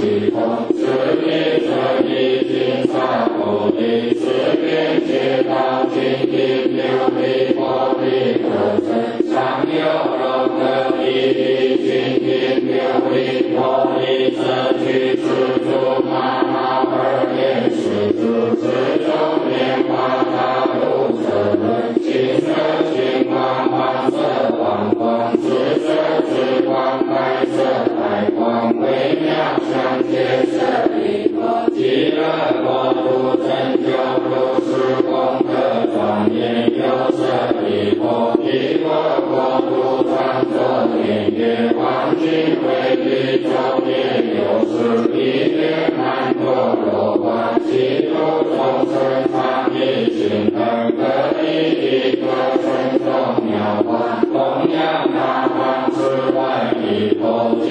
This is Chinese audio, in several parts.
其空，此地这一经萨菩提，此边界道经一琉璃波璃可真，常有罗格一地经一琉璃波璃则具自助妈妈二念是主自中莲花大路则论，金色金光黄色黄光，紫色紫光白色白光，微妙相接舍利弗，极乐国土成就如是功德庄严，有舍利弗，彼国土常作天乐，黄金为地周夜，有是一念满陀罗花，其土众生常以心而得一个身众妙观，供养大方之外，以佛即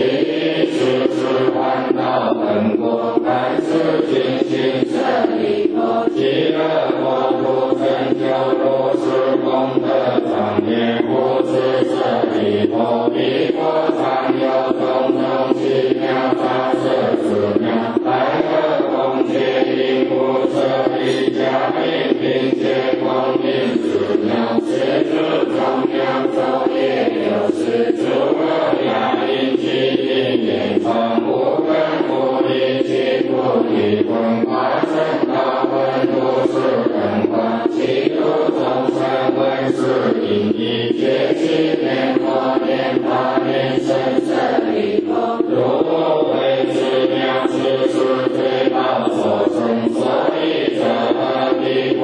是是万道本果，但是尽心舍利弗，极乐国土成就如是功德庄严，不知舍利弗，彼国常有种种奇妙杂色之妙，来个共结因不舍利家并并且光明之妙，是诸中妙昼夜有时诸恶雅音其因缘从无根无力其不离魂化身道分不是根本，其诸众生闻是因一切其念佛念法念生舍利弗，如无为之妙之是最宝所生，所以则何彼国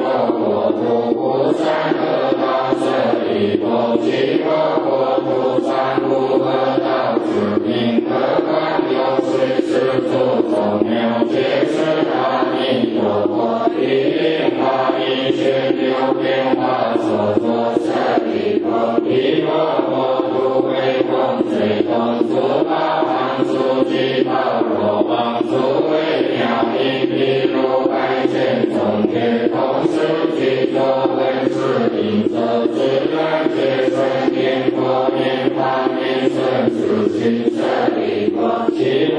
土不善恶道舍利弗，其国土常无恶道之名，何况有谁是诸众妙皆是阿弥陀佛，一令化一切流变化所作舍利弗，彼国土为风水风诸宝王诸及宝罗王诸为妙音譬如百千众天，同时具作闻是因则自然皆生念佛念法念生是心舍利弗，其国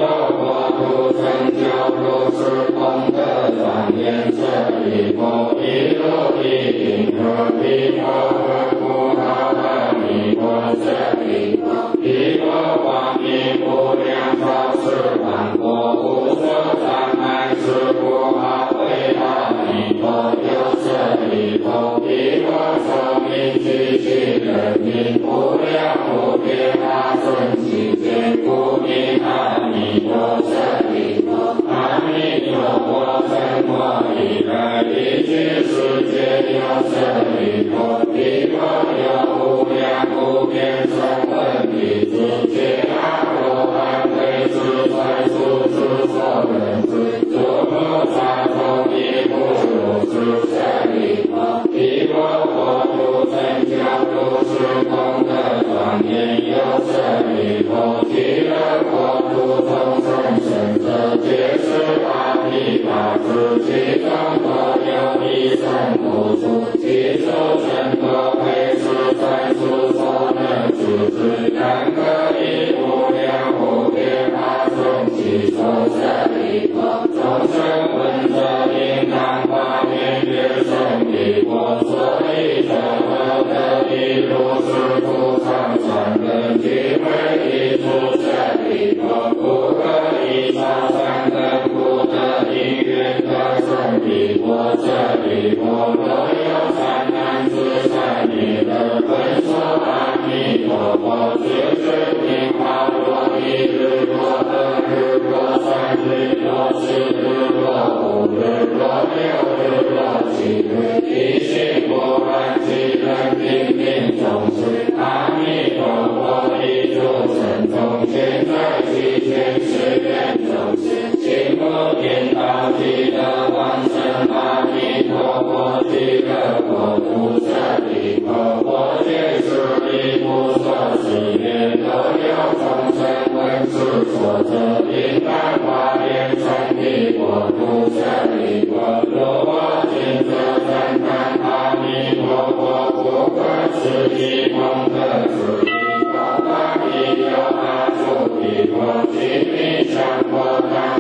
土成就如是功德庄严舍利弗，一如一定何彼佛何故好阿弥陀舍利弗，彼国光明无量超世万国，无所障碍是故好为阿弥陀有舍利弗，彼国寿命极其人民，无量无边法顺其间，故名阿弥陀舍利弗，阿弥陀佛成佛以来，一切世界有舍利弗，彼国有无量无边声闻弟子，皆阿罗汉为之在处之所人之，诸菩萨众亦不如是舍利弗，彼国土成就如是功德庄严，有舍利弗，极乐国土众生生者皆是阿毗达之，其中多有一生不出，其诸神多为是在处所能知之，然可以无量无边法顺其所舍利弗，众生闻者应当发愿愿生彼国，所以者何得彼如是土常善根具为一处舍利弗，不可以少善根不得因缘得生彼国舍利弗，若有善男子善女儿闻说阿弥陀佛，只是名号若一日若二日若三日若四日若五日若六日若七日，一心不乱其人并并众生，阿弥陀佛一诸神众现在其前世愿众生，心不颠倒极乐往生阿弥陀佛，极乐国土舍利弗，我见是一无所事愿，若有众生闻是说者，应当发愿成彼国土舍利弗，若我今则赞叹阿弥陀佛不可思议功德之因，东方亦有阿处彼佛，其名相佛当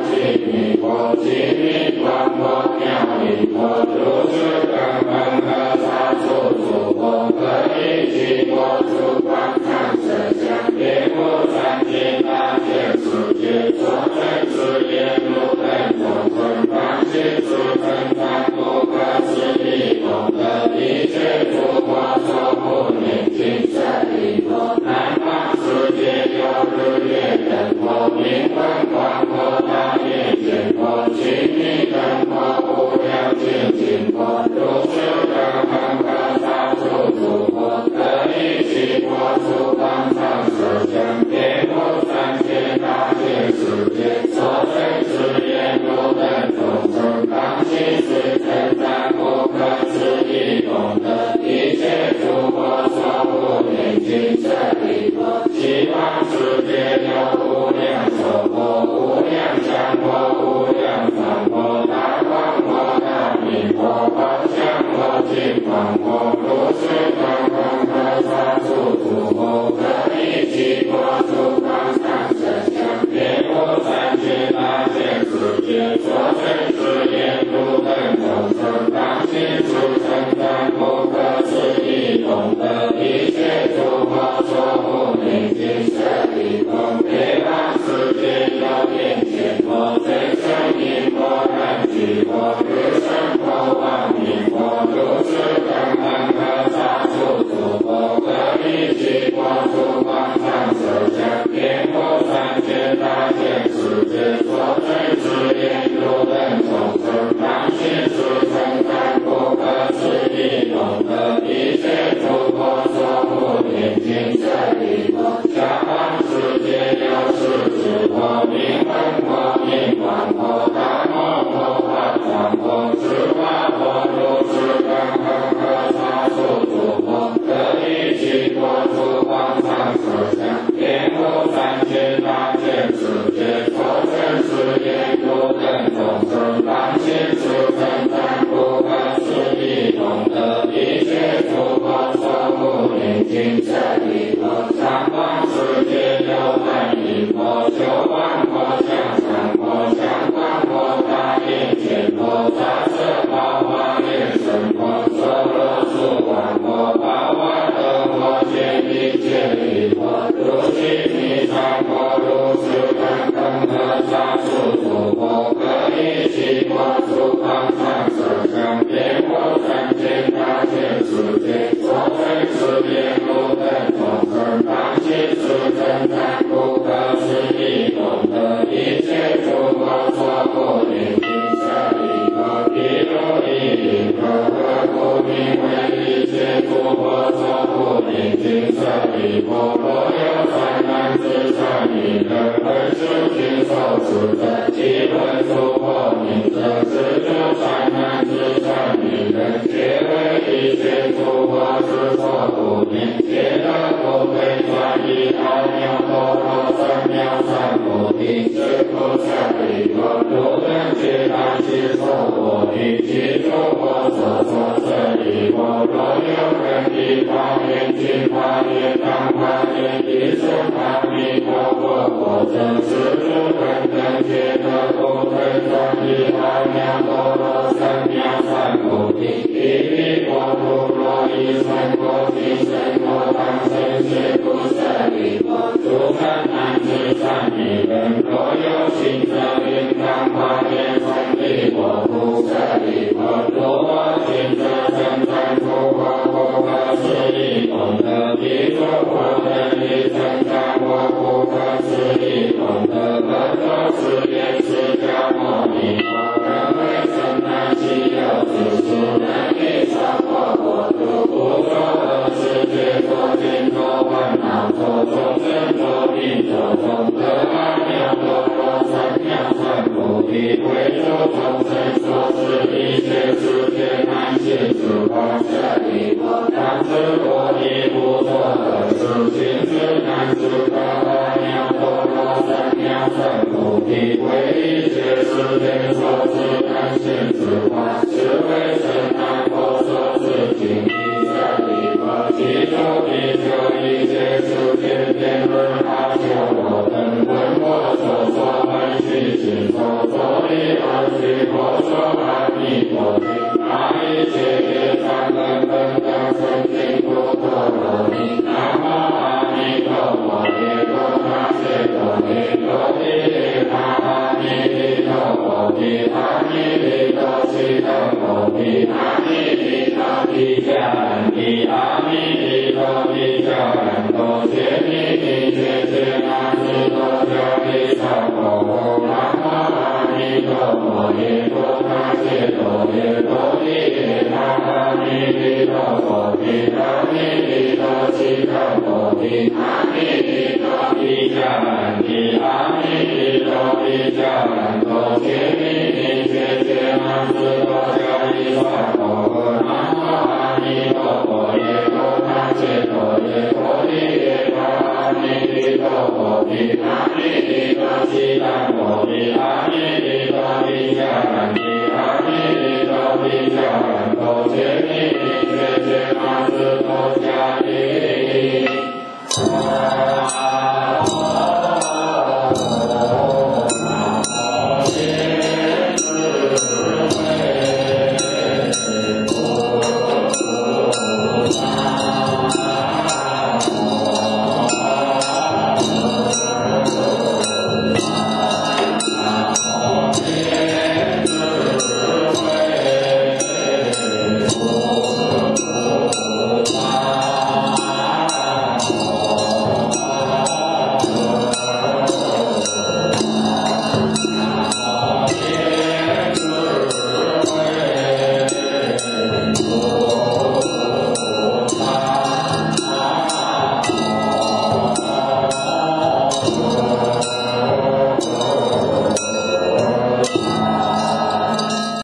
心大千世界所生之业如等众生当心诸成三不可思议功德一切诸佛所不念尽舍利弗，南方世界有日月灯佛，明灯光佛，大眼见佛，清明灯佛，无量精进佛，如是等恒河沙数诸佛，得一切佛出方丈十相，遍布三千大千世界，所生之业如等众生当心是称赞不可思议功德，一切诸佛所不念尽舍利弗，西方世界有无量寿佛，无量相佛，无量三佛，大光佛，大明佛，法相佛，金刚佛，如是等恒河沙数诸佛，得一切佛出方丈十相，遍布三千大千世界，所生之业如等众生当心诸称赞不可思议功德，一切诸佛所不念尽舍利弗，北方世界有变见佛，真声音佛，然具佛，日生佛，光明佛，如是等恒河沙数诸佛，得一切佛出方丈十相，遍布三千大千世界，所生之业如等众生当心是称赞不可思议功德，一切诸佛所不念尽舍利弗，下方世界有十智佛，明灯佛，明光佛，大摩佛，法藏佛，智化佛，如是等恒河沙数诸佛，得一切佛出方丈十相，遍布三千大千世界，所生之业如等众生当心是称赞不可思议功德，一切诸佛所不念尽舍利弗，上方世界有梵音佛，修观佛，相常佛，相观佛，大眼见佛，杂色宝华眼神佛，娑罗树观佛，宝华灯佛，见一切利佛，如其弥上佛，如是等恒河沙数诸佛，得一切佛出方丈十相，遍布三千大千世界，所生之业如等众生当心是称赞不可思议功德，一切诸佛所不念尽舍利弗，譬如一林河，何故名为一切诸佛所不念尽舍利弗，若有三男子三女人，本是经受持者，其本诸佛名者，是诸三男子三女人，皆为一切诸佛之所不念，皆得不退转移奥妙波罗僧妙善菩提，是故舍利弗，如等皆当心受我一切诸佛所说舍利弗，若有人地法愿尽法愿当法愿一生阿弥陀佛佛者，是诸等等皆得不退转移奥妙波罗僧妙善菩提，一粒波陀罗一生过今生过当生是故舍利弗，诸善男子善女人，若有心者应当发愿成彼国土舍利弗，如我今者称赞诸佛不可思议功德，彼诸佛等亦称赞我不可思议功德，本作是言释迦牟尼佛，人为生难其有之处，能以上佛国土，不说恶世界所见作烦恼作众生作病作众得阿耨多罗三藐三菩提，为诸众生所示一切世界难行诸法舍利弗，当知我亦不作恶事，今世难知得阿耨多罗三藐三菩提，为一切世间所知难行诸法，是为神难佛所示经义舍利弗，其中必就一切世间辩论阿修罗等闻我所说本须信受作礼而须佛说阿弥陀经，阿一切业障等等等圣经不陀罗尼，南无阿弥陀佛，耶多那揭多 Amen.